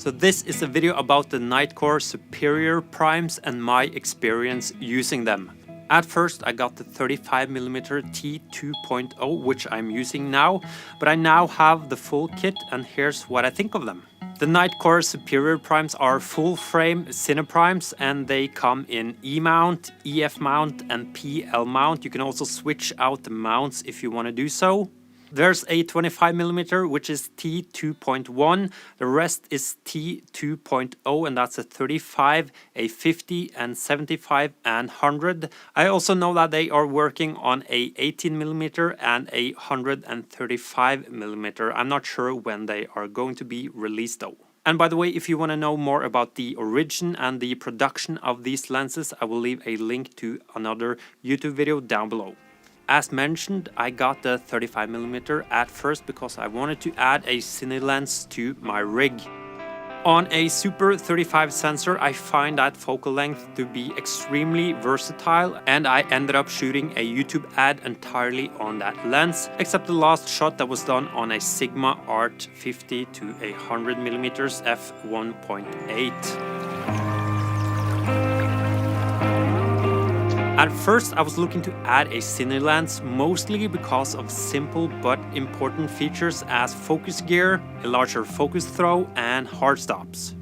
So this is a video about the Nitecore Superior Primes and my experience using them. At first I got the 35mm T2.0, which I'm using now, but I now have the full kit and here's what I think of them. The Nitecore Superior Primes are full frame Cine Primes and they come in E mount, EF mount and PL mount. You can also switch out the mounts if you want to do so. There's a 25mm which is T2.1, the rest is T2.0 and that's a 35, a 50 and 75 and 100. I also know that they are working on a 18mm and a 135mm. I'm not sure when they are going to be released though. And by the way, if you want to know more about the origin and the production of these lenses, I will leave a link to another YouTube video down below. As mentioned, I got the 35mm at first because I wanted to add a cine lens to my rig. On a Super 35 sensor, I find that focal length to be extremely versatile and I ended up shooting a YouTube ad entirely on that lens, except the last shot that was done on a Sigma Art 50 to 100mm f1.8. At first I was looking to add a cine lens mostly because of simple but important features as focus gear, a larger focus throw and hard stops.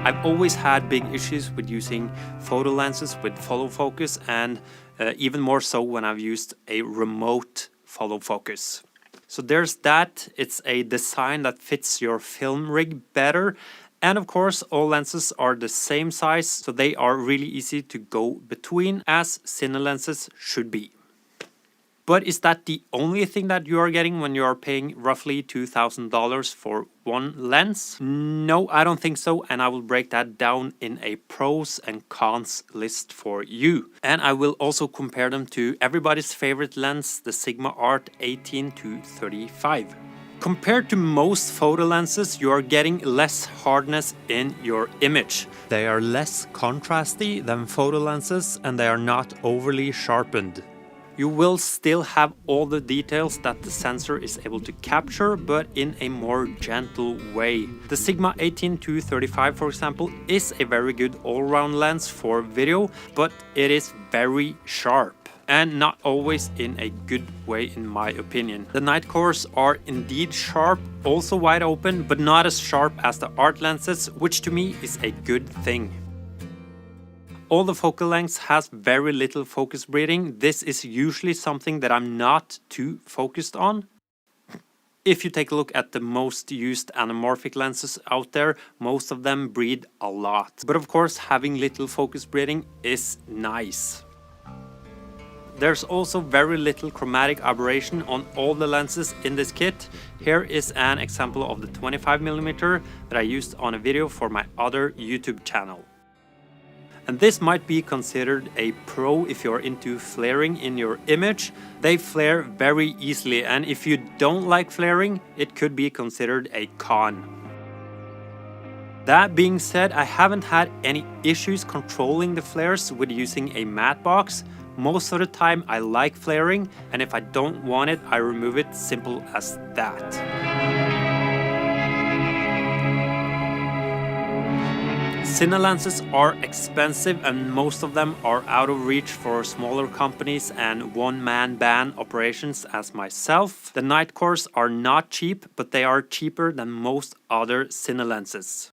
I've always had big issues with using photo lenses with follow focus and even more so when I've used a remote follow focus. So there's that. It's a design that fits your film rig better. And of course, all lenses are the same size, so they are really easy to go between, as cine lenses should be. But is that the only thing that you are getting when you are paying roughly $2,000 for one lens? No, I don't think so, and I will break that down in a pros and cons list for you. And I will also compare them to everybody's favorite lens, the Sigma Art 18 to 35. Compared to most photo lenses, you are getting less hardness in your image. They are less contrasty than photo lenses and they are not overly sharpened. You will still have all the details that the sensor is able to capture, but in a more gentle way. The Sigma 18 to 35, for example, is a very good all-round lens for video, but it is very sharp. And not always in a good way in my opinion. The Nitecores are indeed sharp, also wide open, but not as sharp as the art lenses, which to me is a good thing. All the focal lengths has very little focus breathing. This is usually something that I'm not too focused on. If you take a look at the most used anamorphic lenses out there, most of them breathe a lot. But of course, having little focus breathing is nice. There's also very little chromatic aberration on all the lenses in this kit. Here is an example of the 25mm that I used on a video for my other YouTube channel. And this might be considered a pro if you're into flaring in your image. They flare very easily, and if you don't like flaring, it could be considered a con. That being said, I haven't had any issues controlling the flares with using a matte box. Most of the time I like flaring, and if I don't want it, I remove it, simple as that. Cine lenses are expensive and most of them are out of reach for smaller companies and one-man band operations as myself. The Nitecores are not cheap, but they are cheaper than most other cine lenses.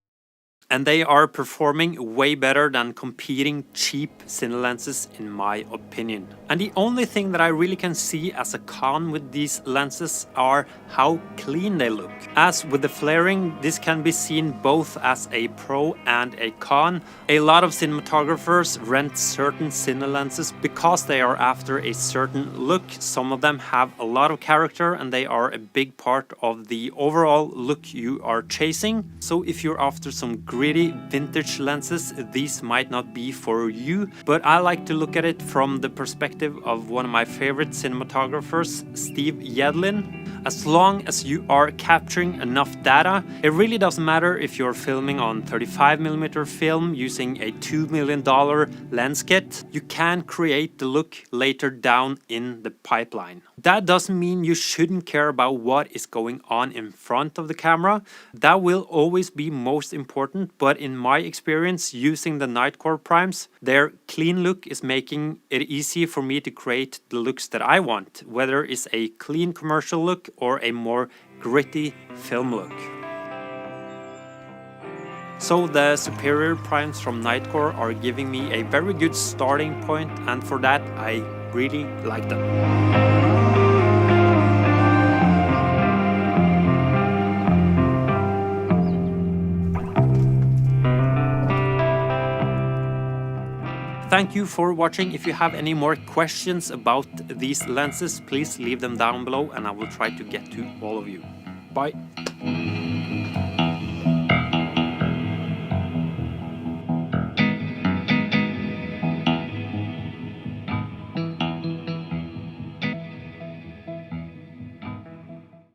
And they are performing way better than competing cheap cine lenses in my opinion. And the only thing that I really can see as a con with these lenses are how clean they look. As with the flaring, this can be seen both as a pro and a con. A lot of cinematographers rent certain cine lenses because they are after a certain look. Some of them have a lot of character and they are a big part of the overall look you are chasing. So if you're after some gritty vintage lenses, these might not be for you, but I like to look at it from the perspective of one of my favorite cinematographers, Steve Yedlin. As long as you are capturing enough data, it really doesn't matter if you're filming on 35mm film using a $2 million lens kit, you can create the look later down in the pipeline. That doesn't mean you shouldn't care about what is going on in front of the camera. That will always be most important, but in my experience using the Nitecore Primes, their clean look is making it easy for me to create the looks that I want, whether it's a clean commercial look or a more gritty film look. So the Superior Primes from Nitecore are giving me a very good starting point, and for that I really like them. Thank you for watching. If you have any more questions about these lenses, please leave them down below and I will try to get to all of you. Bye.